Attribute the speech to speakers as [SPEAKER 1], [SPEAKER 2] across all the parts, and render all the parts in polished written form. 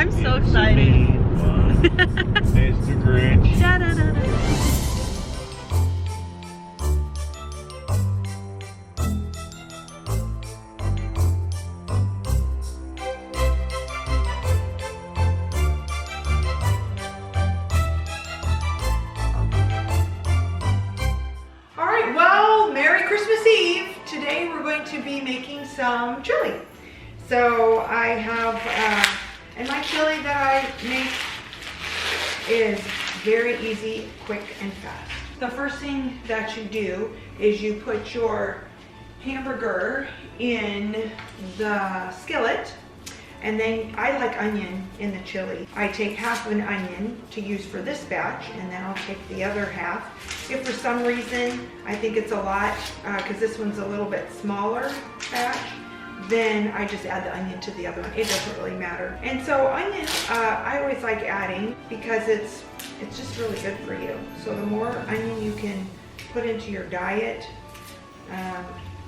[SPEAKER 1] I'm so excited.
[SPEAKER 2] It's the Grinch.
[SPEAKER 1] Da, da, da, da.
[SPEAKER 3] Alright, well, Merry Christmas Eve. Today we're going to be making some chili. So I have, and my chili that I make is very easy, quick, and fast. The first thing that you do is you put your hamburger in the skillet, and then I like onion in the chili. I take half an onion to use for this batch, and then I'll take the other half. If for some reason I think it's a lot, because this one's a little bit smaller batch, then I just add the onion to the other one. It doesn't really matter. And so onion, I always like adding because it's just really good for you. So the more onion you can put into your diet,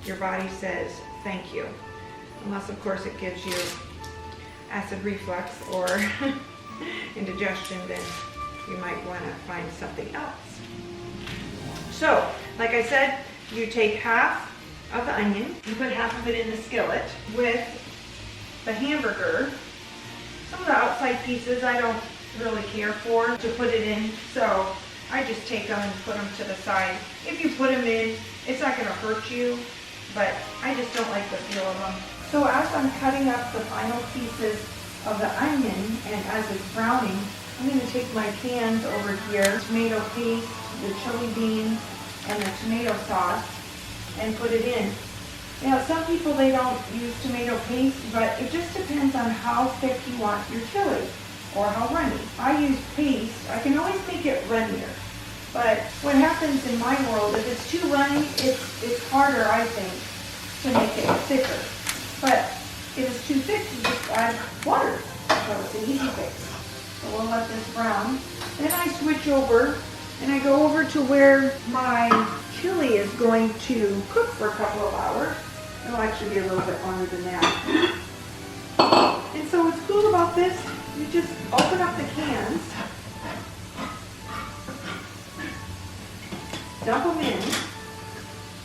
[SPEAKER 3] your body says thank you. Unless of course it gives you acid reflux or indigestion, then you might want to find something else. So, like I said, you take half of the onion, you put half of it in the skillet with the hamburger. Some of the outside pieces I don't really care for to put it in, so I just take them and put them to the side. If you put them in, it's not going to hurt you, but I just don't like the feel of them. So as I'm cutting up the final pieces of the onion and as it's browning, I'm going to take my cans over here, tomato paste, the chili beans, and the tomato sauce, and put it in. Now some people, they don't use tomato paste, but it just depends on how thick you want your chili or how runny. I use paste. I can always make it runnier, but what happens in my world, if it's too runny, it's harder, I think, to make it thicker. But if it's too thick, you just add water. So it's an easy fix. So we'll let this brown. Then I switch over and I go over to where my chili is going to cook for a couple of hours. It'll actually be a little bit longer than that. And so what's cool about this, you just open up the cans, dump them in.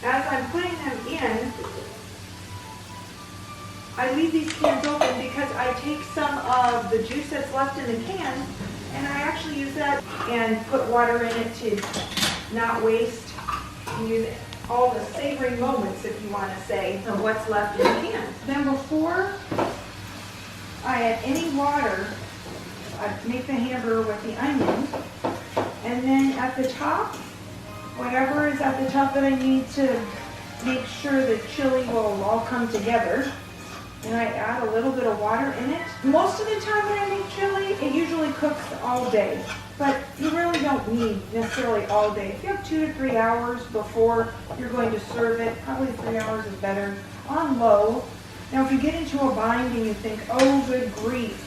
[SPEAKER 3] As I'm putting them in, I leave these cans open because I take some of the juice that's left in the can and I actually use that and put water in it to not waste and use all the savory moments, if you want to say, of what's left in the can. Then before I add any water, I make the hamburger with the onion, and then at the top, whatever is at the top that I need to make sure the chili will all come together, and I add a little bit of water in it. Most of the time when I make chili, it usually cooks all day, but you really don't need necessarily all day. If you have 2 to 3 hours before you're going to serve it, probably 3 hours is better, on low. Now if you get into a bind and you think, oh good grief,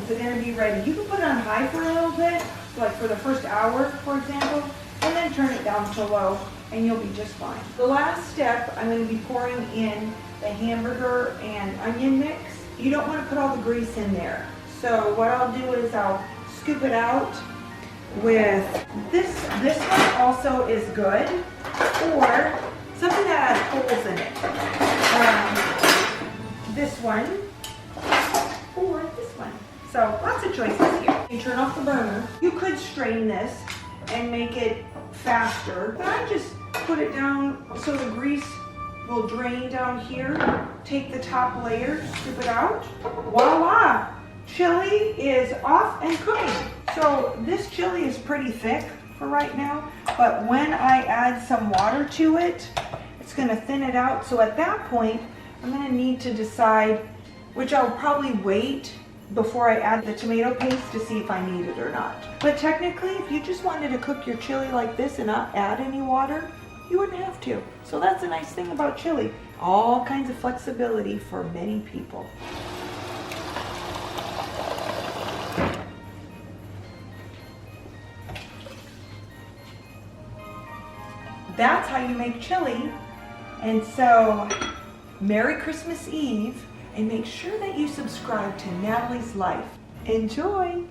[SPEAKER 3] is it going to be ready? You can put it on high for a little bit, like for the first hour, for example, and then turn it down to low, and you'll be just fine. The last step, I'm going to be pouring in the hamburger and onion mix. You don't want to put all the grease in there. So what I'll do is I'll scoop it out with this. This one also is good, or something that has holes in it. This one, or this one. So lots of choices here. You turn off the burner. You could strain this and make it faster, but I just put it down so the grease will drain down here. Take the top layer, scoop it out. Voila! Chili is off and cooking. So this chili is pretty thick for right now, but when I add some water to it, it's gonna thin it out. So at that point, I'm gonna need to decide, which I'll probably wait before I add the tomato paste to see if I need it or not. But technically, if you just wanted to cook your chili like this and not add any water, you wouldn't have to. So that's a nice thing about chili. All kinds of flexibility for many people. That's how you make chili. And so, Merry Christmas Eve, and make sure that you subscribe to Natalie's Life. Enjoy!